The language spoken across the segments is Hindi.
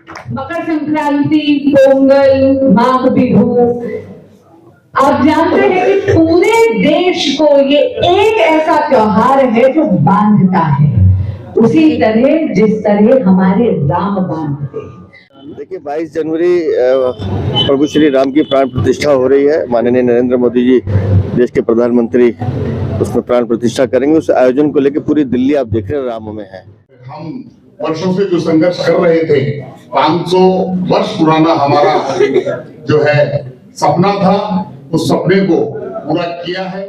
मकर संक्रांति, पोंगल, माघ बिहू, आप जानते हैं कि पूरे देश को ये एक ऐसा त्योहार है जो बांधता है, उसी तरह जिस तरह हमारे राम बांधते हैं। देखिए 22 जनवरी प्रभु श्री राम की प्राण प्रतिष्ठा हो रही है। माननीय नरेंद्र मोदी जी देश के प्रधानमंत्री उसमें प्राण प्रतिष्ठा करेंगे। उस आयोजन को लेकर पूरी दिल्ली आप देख रहे हैं राम में है। हम वर्षों से जो संघर्ष कर रहे थे, 500 वर्ष पुराना हमारा जो है सपना था, उस सपने को पूरा किया है।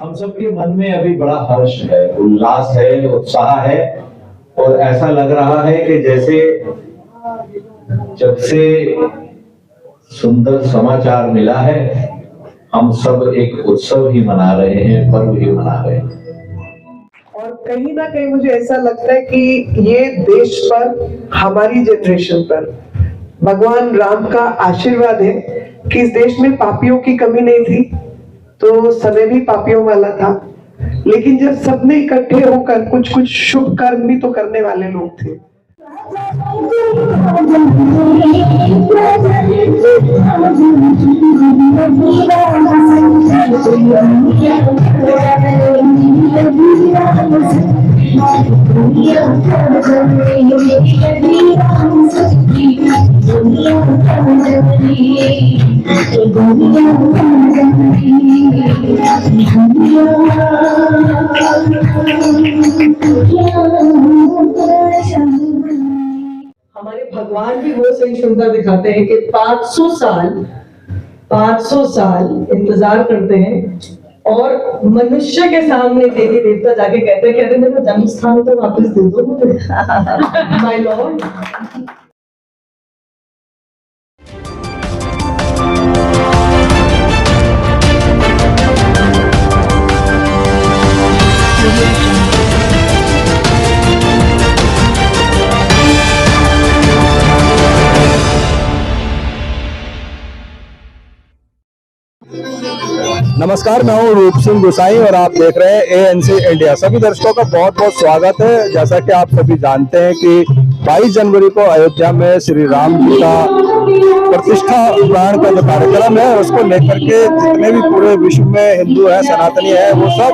हम सबके मन में अभी बड़ा हर्ष है, उल्लास है, उत्साह है और ऐसा लग रहा है कि जैसे जब से सुंदर समाचार मिला है हम सब एक उत्सव ही मना रहे हैं, पर्व ही मना रहे हैं। और कहीं ना कहीं मुझे ऐसा लगता है कि ये देश पर, हमारी जनरेशन पर भगवान राम का आशीर्वाद है कि इस देश में पापियों की कमी नहीं थी, तो समय भी पापियों वाला था, लेकिन जब सबने इकट्ठे होकर कुछ कुछ शुभ कर्म भी तो करने वाले लोग थे। हमारे भगवान भी वो सहिष्णुता दिखाते हैं कि 500 साल इंतजार करते हैं और मनुष्य के सामने देवी देवता जाके कहते हैं कि अरे मेरा जन्म स्थान तो वापस दे दो मुझे माय लॉर्ड। नमस्कार, मैं हूँ रूप सिंह गुसाई और आप देख रहे हैं ANC इंडिया। सभी दर्शकों का बहुत बहुत स्वागत है। जैसा कि आप सभी जानते हैं कि 22 जनवरी को अयोध्या में श्री राम जी का प्रतिष्ठा प्राण का जो कार्यक्रम है उसको लेकर के जितने भी पूरे विश्व में हिंदू है, सनातनी है, वो सब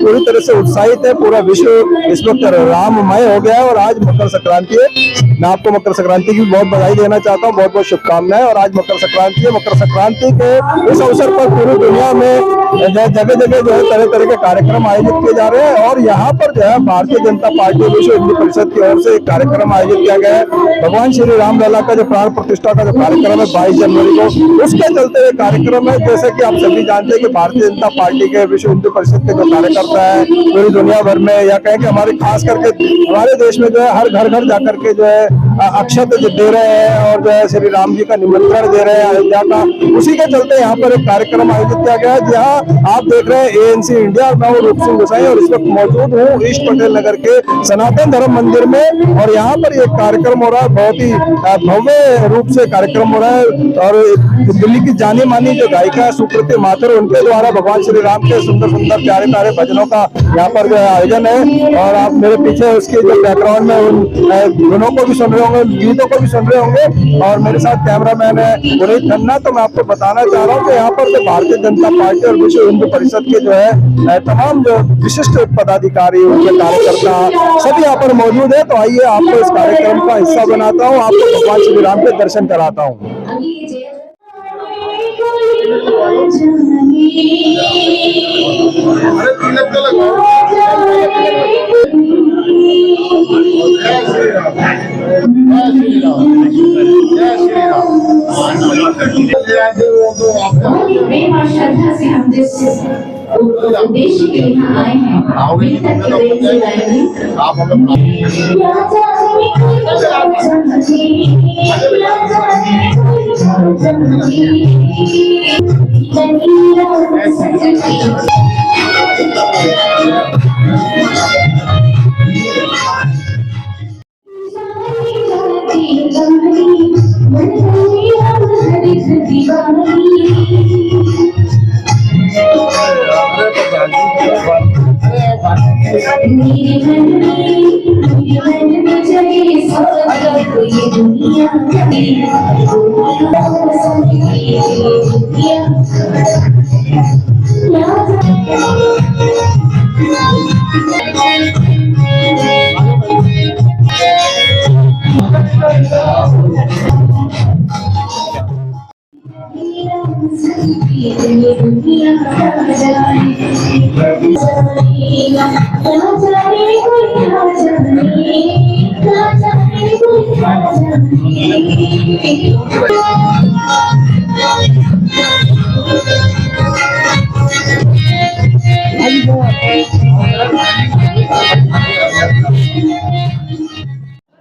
पूरी तरह से उत्साहित है। पूरा विश्व इस वक्त राममय हो गया है और आज मकर संक्रांति है। मैं आपको मकर संक्रांति की बहुत बधाई देना चाहता हूँ, बहुत बहुत शुभकामनाएं। और आज मकर संक्रांति है। मकर संक्रांति के इस अवसर पर पूरी दुनिया में जगह जगह जो है तरह तरह के कार्यक्रम आयोजित किए जा रहे हैं और यहाँ पर जो है भारतीय जनता पार्टी विश्व हिंदू परिषद की ओर से एक कार्यक्रम आयोजित किया गया है। भगवान श्री राम लला का जो प्राण प्रतिष्ठा का जो कार्यक्रम है 22 जनवरी को, उसके चलते हुए कार्यक्रम है। जैसे कि आप सभी जानते हैं कि भारतीय जनता पार्टी के विश्व हिंदू परिषद के जो कार्यकर्ता है पूरी दुनिया भर में, या कहें कि हमारे खास करके हमारे देश में जो है हर घर घर जाकर के जो है अक्षत दे रहे हैं और जो है श्री राम जी का निमंत्रण दे रहे हैं अयोध्या का। उसी के चलते यहाँ पर एक कार्यक्रम आयोजित किया गया है। जहाँ आप देख रहे हैं ANC इंडिया और मैं हूँ रूप सिंह गुसाई और इस वक्त मौजूद हूँ ईस्ट पटेल नगर के सनातन धर्म मंदिर में और यहाँ पर एक कार्यक्रम हो रहा है। बहुत ही भव्य रूप से कार्यक्रम हो रहा है और दिल्ली की जानी मानी जो गायिका सुकृति माथुर, उनके द्वारा भगवान श्री राम के सुंदर सुंदर प्यारे प्यारे भजनों का यहाँ पर जो है आयोजन है। और आप मेरे पीछे उसके जो बैकग्राउंड में उन गुनों को भी सुन रहे होंगे, गीतों को भी सुन रहे होंगे। और मेरे साथ कैमरामैन है पुनीत खन्ना। तो मैं आपको बताना चाह रहा हूँ कि यहाँ पर जो भारतीय जनता पार्टी और विश्व हिंदू परिषद के जो है तमाम जो विशिष्ट पदाधिकारी, उनके कार्यकर्ता सभी यहाँ पर मौजूद है। तो आइए आपको इस कार्यक्रम का हिस्सा बनाता हूँ, आपको भगवान श्री राम के दर्शन कराता हूँ। प्रेम और श्रद्धा से हम जिस उद्देश्य के यहाँ आए हैं, मेरे मन में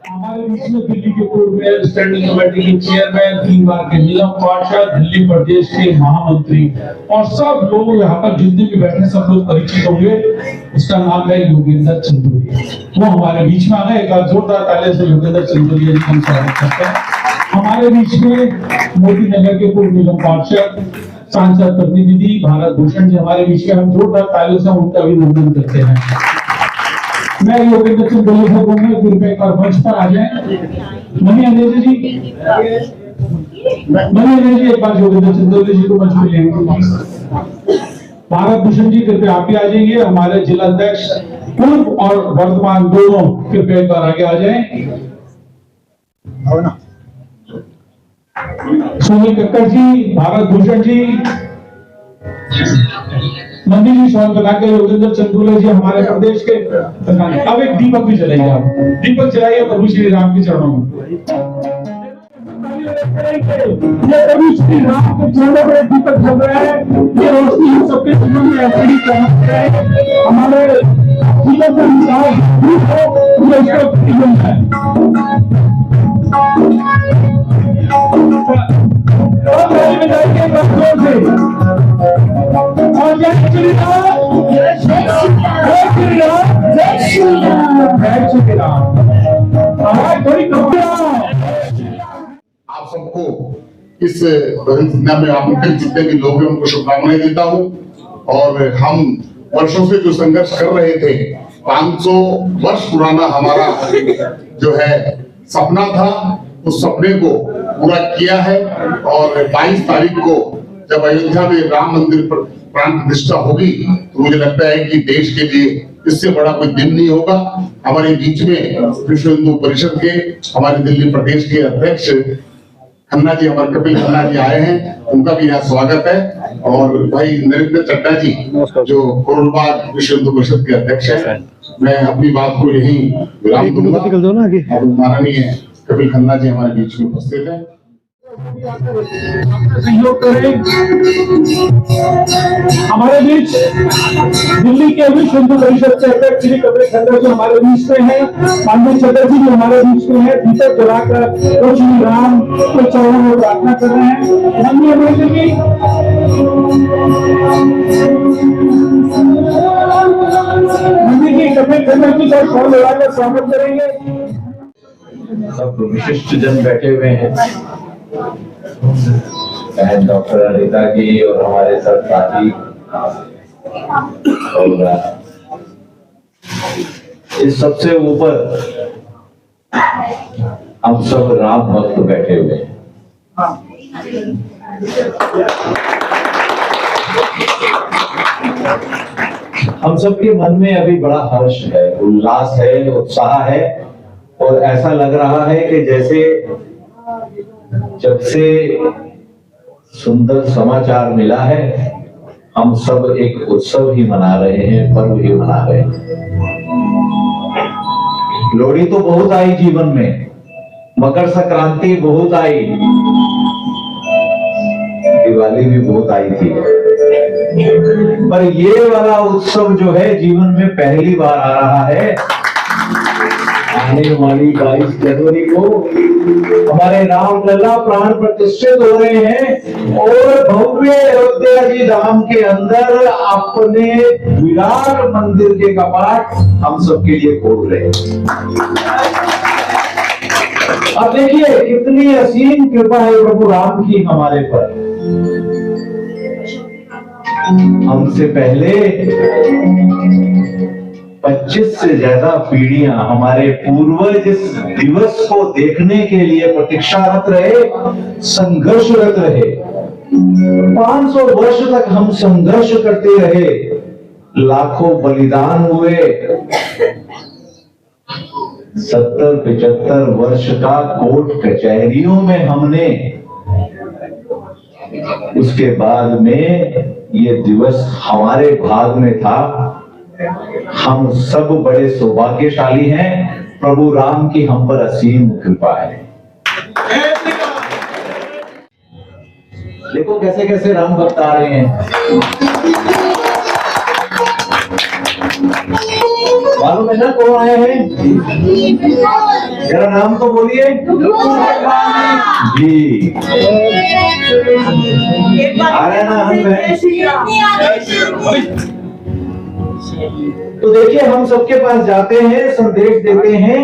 हमारे बीच में दिल्ली के पूर्व मेयर, स्टैंडिंग कमेटी के चेयरमैन, 3 बार के नीलम पार्षद, दिल्ली प्रदेश के महामंत्री और सब लोग यहाँ पर जितने भी बैठे सब लोग परिचित होंगे। उसका नाम है योगेंद्र चंदोलिया। वो हमारे बीच में आ गए। एक बार जोरदार तालियों से योगेंद्र चंदोलिया जी का हम स्वागत करते हैं। हमारे बीच में मोती नगर के पूर्व नीलम पार्षद, सांसद प्रतिनिधि भारत भूषण जी हमारे बीच में, हम जोरदार तालियों से उनका अभिनंदन करते हैं। मैं योगेंद्र चंदोलिया को कहूंगा कृपया एक बार मंच पर आ जाएं। मनी अंदेजा जी, एक बार योगेंद्र चंदोलिया जी को मंच पर लेंगे। भारत भूषण जी कृपया आप भी आ जाइए। हमारे जिला अध्यक्ष पूर्व और वर्तमान दोनों कृपया एक बार आगे आ जाएं। सुनील कक्कड़ जी, भारत भूषण जी, मंदिर जी शॉल बना के योगेंद्र चंदोलिया जी हमारे प्रदेश के। अब एक दीपक भी जलाइए, आप दीपक जलाइए प्रभु श्री राम के चरणों में। ये प्रभु श्री राम के चरणों में दीपक जल रहा है। ये रोशनी हम सबके जीवन में ऐसे ही पहुंच रहे हैं। हमारे जीवन का विकास और जय श्री राम, जय श्री राम, जय श्री राम। आप सबको इस भजन संध्या में आमंत्रित जितने भी लोग हैं उनको शुभकामनाएं देता हूं। और हम वर्षों से जो संघर्ष कर रहे थे, 500 वर्ष पुराना हमारा जो है सपना था, उस सपने को पूरा किया है। और 22 तारीख को जब अयोध्या में राम मंदिर पर प्राण प्रतिष्ठा होगी तो मुझे लगता है कि देश के लिए इससे बड़ा कोई दिन नहीं होगा। हमारे बीच में विश्व हिंदू परिषद के हमारे दिल्ली प्रदेश के अध्यक्ष खन्ना जी, हमारे कपिल खन्ना जी आए हैं, उनका भी यहाँ स्वागत है। और भाई नरेंद्र चड्डा जी जो कोरोलबाग विश्व हिंदू परिषद के अध्यक्ष है। मैं अपनी बात को यही विराम दूंगा। माननीय कपिल खन्ना जी हमारे बीच में उपस्थित है। सहयोग करें। हमारे बीच दिल्ली के विश्व हिंदू परिषद के अध्यक्ष श्री कपिल खन्ना जी हमारे बीच में है। माननीय चड्डा जी भी हमारे बीच में है। दीपक जलाकर प्रभु श्री राम के चरणों में प्रार्थना कर रहे हैं। माननीय अध्यक्ष जी, कपिल खन्ना जी का शॉल लगाकर स्वागत करेंगे। सब विशिष्ट जन बैठे हुए हैं, बहन डॉक्टर अनिता जी और हमारे सब साथी, और इस सबसे ऊपर हम सब राम भक्त बैठे हुए हैं। हम सबके मन में अभी बड़ा हर्ष है, उल्लास है, उत्साह है और ऐसा लग रहा है कि जैसे जब से सुंदर समाचार मिला है हम सब एक उत्सव ही मना रहे हैं, पर्व ही मना रहे हैं। लोहड़ी तो बहुत आई जीवन में, मकर संक्रांति बहुत आई, दिवाली भी बहुत आई थी, पर ये वाला उत्सव जो है जीवन में पहली बार आ रहा है। आने वाली 22 जनवरी को हमारे रामलला प्राण प्रतिष्ठित हो रहे हैं और भव्य अयोध्या जी धाम के अंदर अपने विराट मंदिर के कपाट हम सबके लिए खोल रहे हैं। अब देखिए कितनी असीम कृपा है प्रभु राम की हमारे पर। हमसे पहले 25 से ज्यादा पीढ़ियां हमारे पूर्वज इस दिवस को देखने के लिए प्रतीक्षारत रहे, संघर्षरत रहे। 500 वर्ष तक हम संघर्ष करते रहे, लाखों बलिदान हुए। 70-75 वर्ष का कोर्ट कचहरियों में हमने, उसके बाद में ये दिवस हमारे भाग में था। हम सब बड़े सौभाग्यशाली हैं, प्रभु राम की हम पर असीम कृपा है। देखो कैसे कैसे राम भक्त आ रहे हैं। मालूम है ना कौन आए हैं? जरा नाम तो बोलिए जी। आ रहे ना हम तो देखिए, हम सबके पास जाते हैं, संदेश देते हैं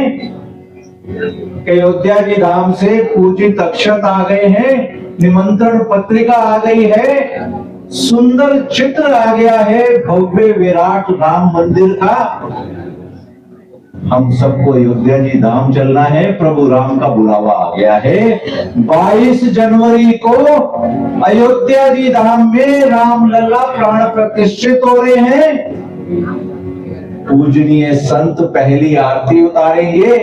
कि अयोध्या जी धाम से पूजित अक्षत आ गए हैं, निमंत्रण पत्रिका आ गई है, सुंदर चित्र आ गया है भव्य विराट राम मंदिर का। हम सबको अयोध्या जी धाम चलना है, प्रभु राम का बुलावा आ गया है। 22 जनवरी को अयोध्या जी धाम में रामलला प्राण प्रतिष्ठित हो रहे हैं। पूजनीय संत पहली आरती उतारेंगे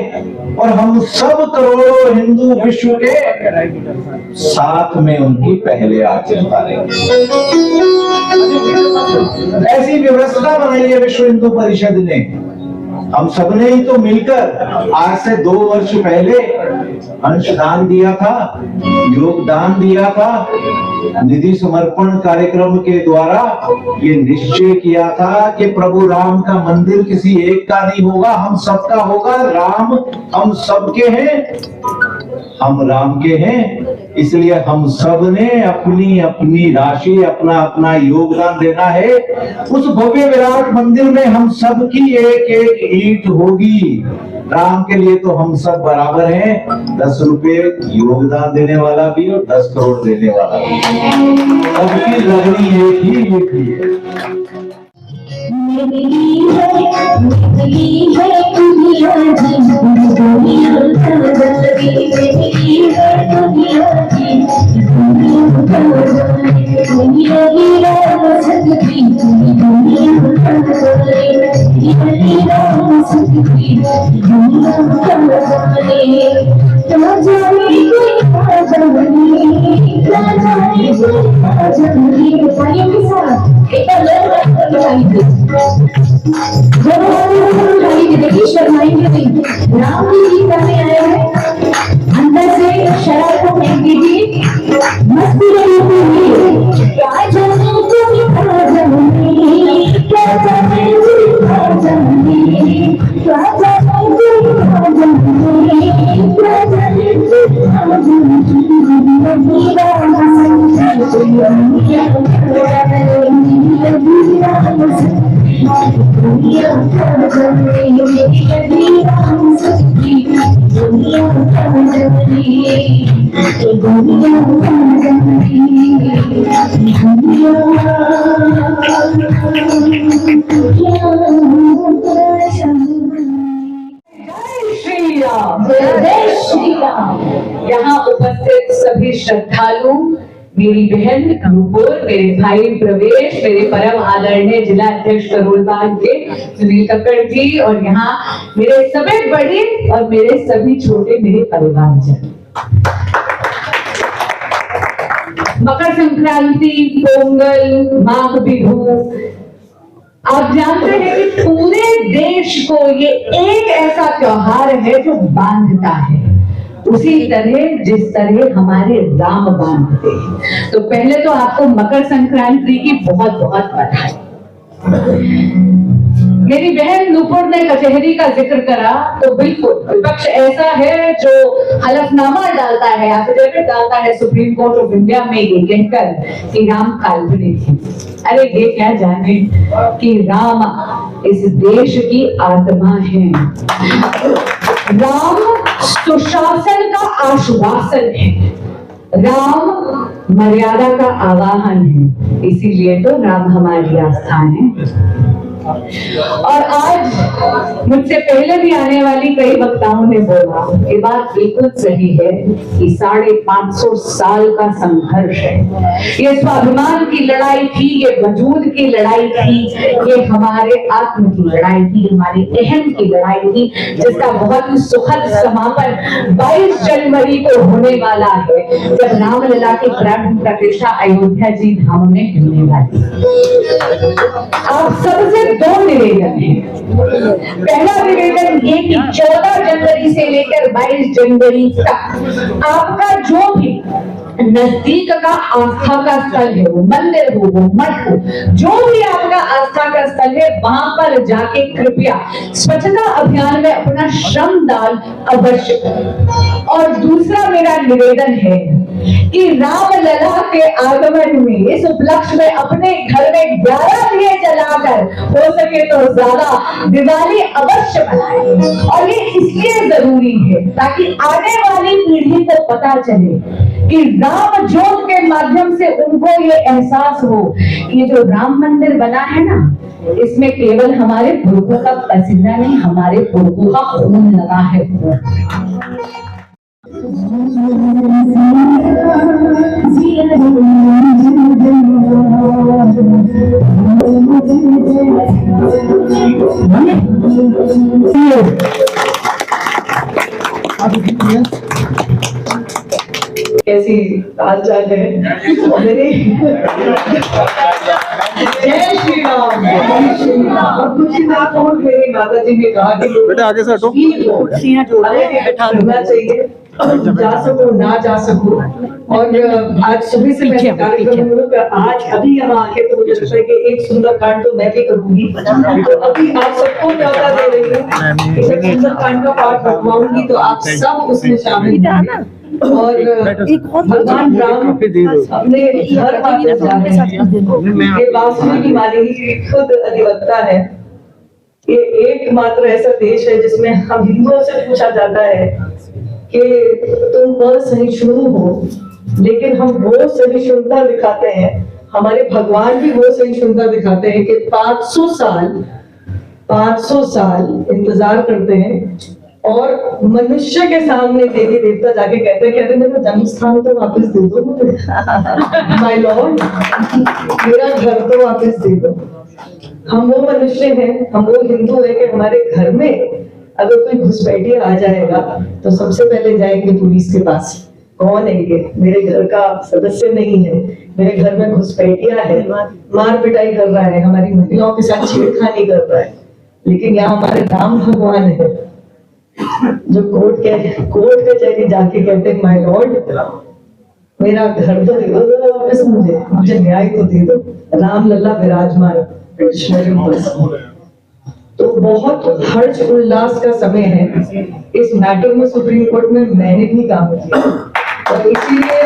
और हम सब करोड़ों हिंदू विश्व के साथ में उनकी पहले आरती उतारेंगे। ऐसी व्यवस्था बनाई है विश्व हिंदू परिषद ने। हम सबने ही तो मिलकर आज से 2 वर्ष पहले अंशदान दिया था, योगदान दिया था, निधि समर्पण कार्यक्रम के द्वारा ये निश्चय किया था कि प्रभु राम का मंदिर किसी एक का नहीं होगा, हम सबका होगा। राम हम सबके हैं, हम राम के हैं, इसलिए हम सब ने अपनी अपनी राशि, अपना अपना योगदान देना है। उस भव्य विराट मंदिर में हम सब की एक एक ईंट होगी। राम के लिए तो हम सब बराबर हैं। 10 रुपए योगदान देने वाला भी और 10 करोड़ देने वाला भी, सबकी लगनी एक ही है। राम की गीत करने आए हैं, अंदर से शराब को फेंक दीजिए, मस्ती क्या जाने क्या जाने क्या जाने क्या जाने क्या यहाँ उपस्थित सभी श्रद्धालु, मेरी बहन नुपुर, मेरे भाई प्रवेश, मेरे परम आदरणीय जिला अध्यक्ष करोलबाग के सुनील कक्कड़ जी, और यहाँ मेरे सभी बड़े और मेरे सभी छोटे मेरे परिवारजन। मकर संक्रांति, पोंगल, माघ बिहू, आप जानते हैं कि पूरे देश को ये एक ऐसा त्योहार है जो बांधता है, उसी तरह जिस तरह हमारे राम बांधते हैं। तो पहले तो आपको मकर संक्रांति की बहुत बहुत बधाई। मेरी बहन नुपुर ने कचहरी का जिक्र करा, तो बिल्कुल विपक्ष ऐसा है जो हलफनामा डालता है, एफिडेविट डालता है सुप्रीम कोर्ट ऑफ इंडिया में ये कहकर कि राम काल्पनिक है। अरे ये क्या जाने कि राम इस देश की आत्मा है। राम सुशासन का आश्वासन है, राम मर्यादा का आवाहन है, इसीलिए तो राम हमारी आस्था है। और आज मुझसे पहले भी आने वाली कई वक्ताओं ने बोला, ये बात बिल्कुल सही है कि 550 साल का संघर्ष है। ये स्वाभिमान की लड़ाई थी, ये वजूद की लड़ाई थी, ये हमारे आत्म की लड़ाई थी, हमारे अहम की लड़ाई थी, जिसका बहुत ही सुखद समापन 22 जनवरी को होने वाला है, जब रामलला की प्राण प्रतिष्ठा अयोध्या जी धाम में होने वाली है। आप सबसे 2 निवेदन हैं। पहला निवेदन ये कि 14 जनवरी से लेकर 22 जनवरी तक आपका जो भी नजदीक का आस्था का स्थल है, वो मंदिर हो, वो मठ हो, जो भी आपका आस्था का स्थल है, वहां पर जाके कृपया स्वच्छता अभियान में अपना श्रमदान अवश्य करें। और दूसरा मेरा निवेदन है कि रामलला के आगमन में, इस उपलक्ष्य में अपने घर में 11 दिए जलाकर, हो सके तो ज्यादा, दिवाली अवश्य मनाएं। और ये इसलिए जरूरी है ताकि आने वाली पीढ़ी को पता चले कि राम ज्योत के माध्यम से उनको ये एहसास हो कि ये जो राम मंदिर बना है ना, इसमें केवल हमारे पुरखों का पसीना नहीं, हमारे पुरखों का खून लगा है। कैसी हाल चाल है मेरे? जय श्री राम, जय श्री राम। और कुछ दिन और मेरी माता जी ने कहा कि बेटा आगे से हटो, कुर्सियां जोड़ना चाहिए, जा सको ना जा सको। और आज सुबह से मैं कार्यक्रम में, आज अभी यहाँ आके तो मुझे लगता है कि एक सुंदर कांड तो मैं भी करूंगी। तो अभी आप सबको न्यौता दे रही हूँ कि जब सुंदर कांड का पाठ रखवाऊंगी तो आप सब उसमें शामिल होंगे। और भगवान राम अपने घर वापस जा रहे हैं। ये बांसुरी की मालिनी खुद अधिवक्ता है। ये एकमात्र ऐसा देश है जिसमें हम हिंदुओं से पूछा जाता है कि तुम असहिष्णु हो, लेकिन हम वो सहिष्णुता दिखाते हैं, हमारे भगवान भी वो सहिष्णुता दिखाते हैं कि 500 साल इंतजार करते हैं और मनुष्य के सामने देवी देवता जाके कहते हैं कि अरे मेरा जन्म स्थान तो वापस दे दो माय लॉर्ड, मेरा घर तो वापस दे दो। हम वो मनुष्य हैं, हम वो हिंदू हैं कि हमारे घर में अगर कोई घुसपैठिया आ जाएगा तो सबसे पहले जाएंगे पुलिस के पास। कौन है ये? मेरे घर का सदस्य नहीं है, मेरे घर में घुसपैठिया है, मार पिटाई कर रहा है, हमारी महिलाओं के साथ छेड़खानी कर रहा है। लेकिन यहाँ हमारे राम भगवान है जो कोर्ट कचहरी जाके कहते हैं माय लॉर्ड, मेरा घर तो दे दो वापस, मुझे न्याय तो दे दो। राम लल्ला विराजमान तो बहुत हर्ष उल्लास का समय है। इस मैटर में सुप्रीम कोर्ट में मैंने भी काम किया और इसीलिए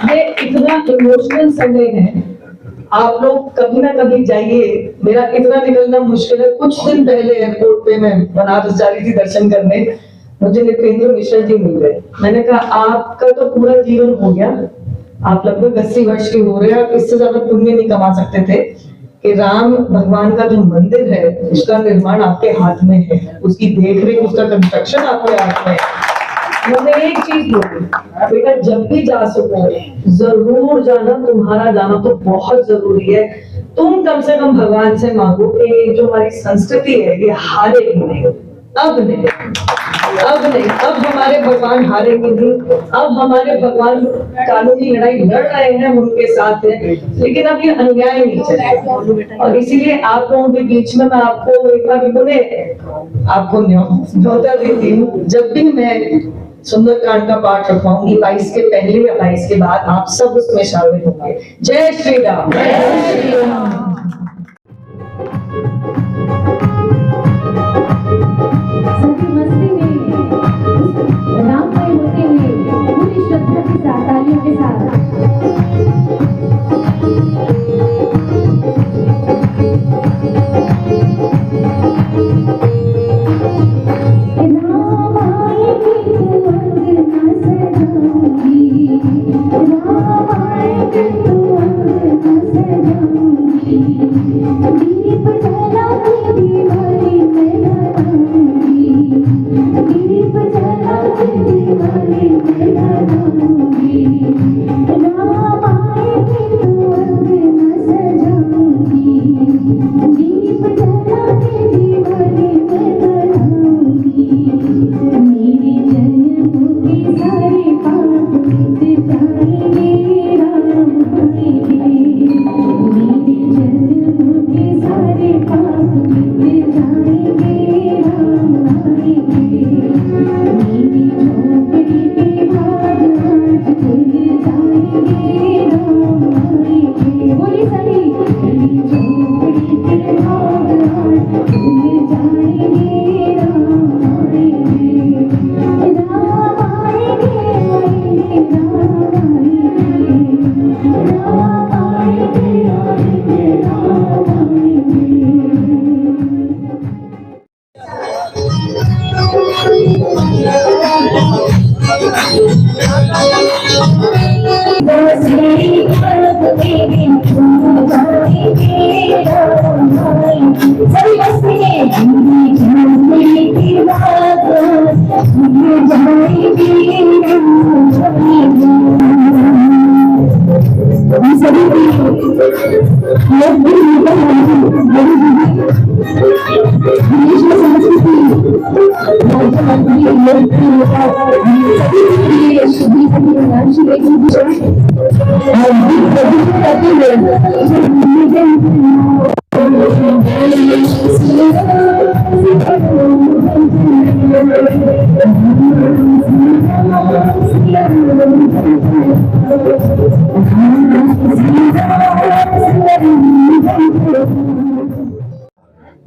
ये इतना इमोशनल समय है। आप लोग कभी ना कभी जाइए, मेरा इतना निकलना मुश्किल है। कुछ दिन पहले एयरपोर्ट पे मैं बनारस जा रही थी दर्शन करने, मुझे नृपेंद्र मिश्रा जी मिल गए। मैंने कहा आपका तो पूरा जीवन हो गया, आप लगभग 80 वर्ष के हो रहे हैं, आप इससे ज्यादा पुण्य नहीं कमा सकते थे कि राम भगवान का जो मंदिर है उसका निर्माण आपके हाथ में है, उसकी देखरेख, उसका कंस्ट्रक्शन आपके हाथ में है। मैंने एक चीज बोली, बेटा जब भी जा सको जरूर जाना, तुम्हारा जाना तो बहुत जरूरी है। तुम कम से कम भगवान से मांगो कि जो हमारी संस्कृति है ये हारेगी नहीं, अब नहीं, अब नहीं, अब हमारे भगवान हारेंगे नहीं। अब हमारे भगवान कानूनी लड़ाई लड़ रहे हैं, उनके साथ हैं, लेकिन अब ये अन्याय नहीं चलेगा। और इसीलिए आप लोगों के बीच में मैं आपको एक बार आपको न्योता देती हूँ, जब भी मैं सुंदरकांड का पाठ रखवाऊंगी 22 के पहले या 22 के बाद, आप सब उसमें शामिल होंगे। जय श्री राम, जय श्री राम। राममय होते हुए पूरी श्रद्धा के साथ, तालियों के साथ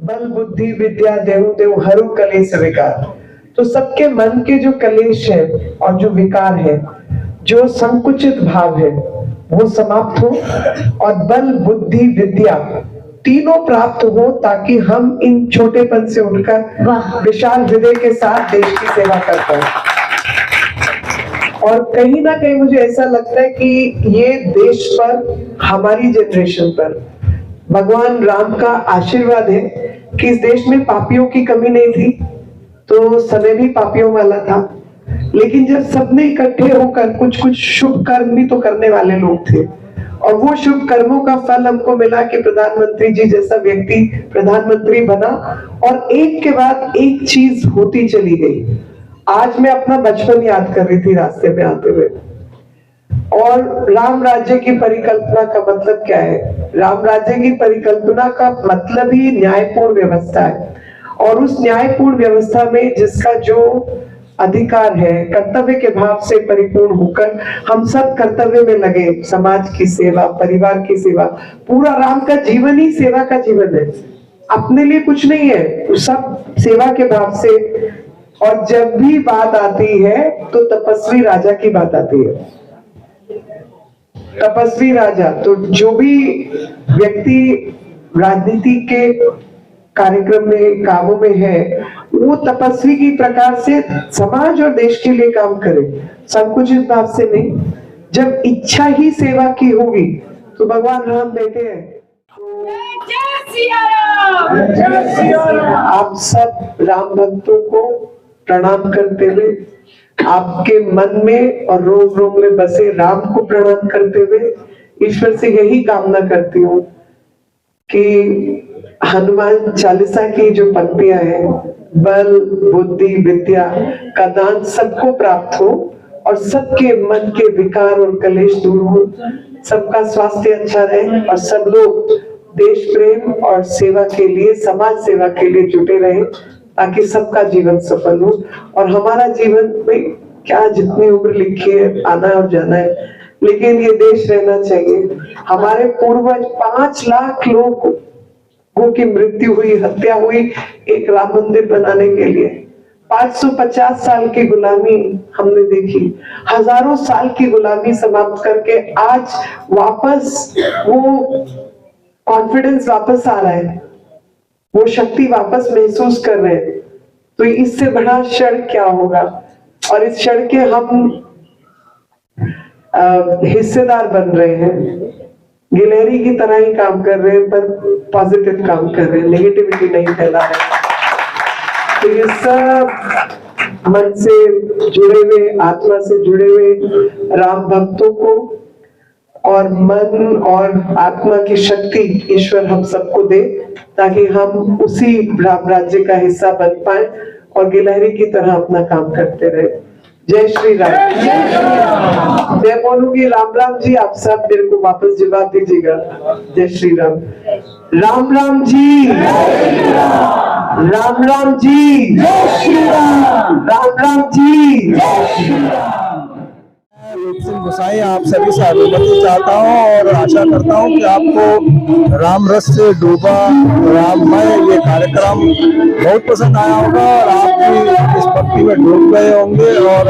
बल बुद्धि विद्या देहु देहु हरू कलेश विकार। तो सबके मन के जो कलेश है और जो विकार है, जो संकुचित भाव है, वो समाप्त हो और बल बुद्धि विद्या तीनों प्राप्त हो, ताकि हम इन छोटेपन से उठकर विशाल हृदय के साथ देश की सेवा कर पाए। और कहीं ना कहीं मुझे ऐसा लगता है कि ये देश पर, हमारी जनरेशन पर भगवान राम का आशीर्वाद है कि इस देश में पापियों की कमी नहीं थी, तो समय भी पापियों वाला था, लेकिन जब सबने इकट्ठे होकर कुछ कुछ शुभ कर्म भी तो करने वाले लोग थे, और वो शुभ कर्मों का फल हमको मिला कि प्रधानमंत्री जी जैसा व्यक्ति प्रधानमंत्री बना, और एक के बाद एक चीज होती चली गई। आज मैं अपना बचपन याद कर रही थी रास्ते में आते हुए, और राम राज्य की परिकल्पना का मतलब क्या है? राम राज्य की परिकल्पना का मतलब ही न्यायपूर्ण व्यवस्था है, और उस न्यायपूर्ण व्यवस्था में जिसका जो अधिकार है, कर्तव्य के भाव से परिपूर्ण होकर हम सब कर्तव्य में लगे, समाज की सेवा, परिवार की सेवा। पूरा राम का जीवन ही सेवा का जीवन है, अपने लिए कुछ नहीं है, सब सेवा के भाव से। और जब भी बात आती है तो तपस्वी राजा की बात आती है। तपस्वी राजा, तो जो भी व्यक्ति राजनीति के कार्यक्रम में, कामों में है, वो तपस्वी की प्रकार से समाज और देश के लिए काम करे, संकुचित भाव से नहीं। जब इच्छा ही सेवा की होगी तो भगवान राम बैठे हैं। आप सब राम भक्तों को प्रणाम करते हुए, आपके मन में और रोम रोम में बसे राम को प्रणाम करते हुए, ईश्वर से यही कामना करती हूँ कि हनुमान चालीसा की जो पंक्तियां हैं, बल बुद्धि विद्या का दान सबको प्राप्त हो, और सबके मन के विकार और कलेश दूर हो, सबका स्वास्थ्य अच्छा रहे, और सब लोग देश प्रेम और सेवा के लिए, समाज सेवा के लिए जुटे रहे, ताकि सबका जीवन सफल हो। और हमारा जीवन में क्या, जितनी उम्र लिखी है, आना और जाना है, लेकिन ये देश रहना चाहिए। हमारे पूर्वज 5 लाख लोगों की मृत्यु हुई, हत्या हुई एक राम मंदिर बनाने के लिए। 550 साल की गुलामी हमने देखी, हजारों साल की गुलामी समाप्त करके आज वापस वो कॉन्फिडेंस वापस आ रहा है, वो शक्ति वापस महसूस कर रहे हैं। तो इससे बड़ा क्षण क्या होगा? और इस क्षण के हम हिस्सेदार बन रहे हैं, गिलहरी की तरह ही काम कर रहे हैं, पर पॉजिटिव काम कर रहे हैं, नेगेटिविटी नहीं फैला रहे। तो ये सब मन से जुड़े हुए, आत्मा से जुड़े हुए राम भक्तों को और मन और आत्मा की शक्ति ईश्वर हम सबको दे, ताकि हम उसी राम राज्य का हिस्सा बन पाए और गिलहरी की तरह अपना काम करते रहे। जय श्री राम। मैं बोलूंगी राम राम जी, आप सब मेरे को वापस जवाब दीजिएगा। जय श्री राम। राम राम जी, राम राम जी, राम राम जी। रूप सिंह गोसाई आप सभी से अनुमति चाहता हूँ और आशा करता हूँ कि आपको राम रस से डूबा राममय ये कार्यक्रम बहुत पसंद आया होगा और आप भी इस भक्ति में डूब गए होंगे। और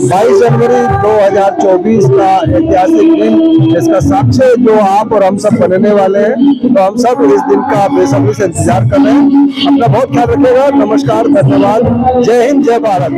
22 जनवरी 2024 का ऐतिहासिक दिन, इसका साक्ष्य जो आप और हम सब बनने वाले हैं, तो हम सब इस दिन का बेसब्री से इंतजार कर रहे हैं। अपना बहुत ख्याल रखिएगा। नमस्कार, धन्यवाद, जय हिंद, जय भारत।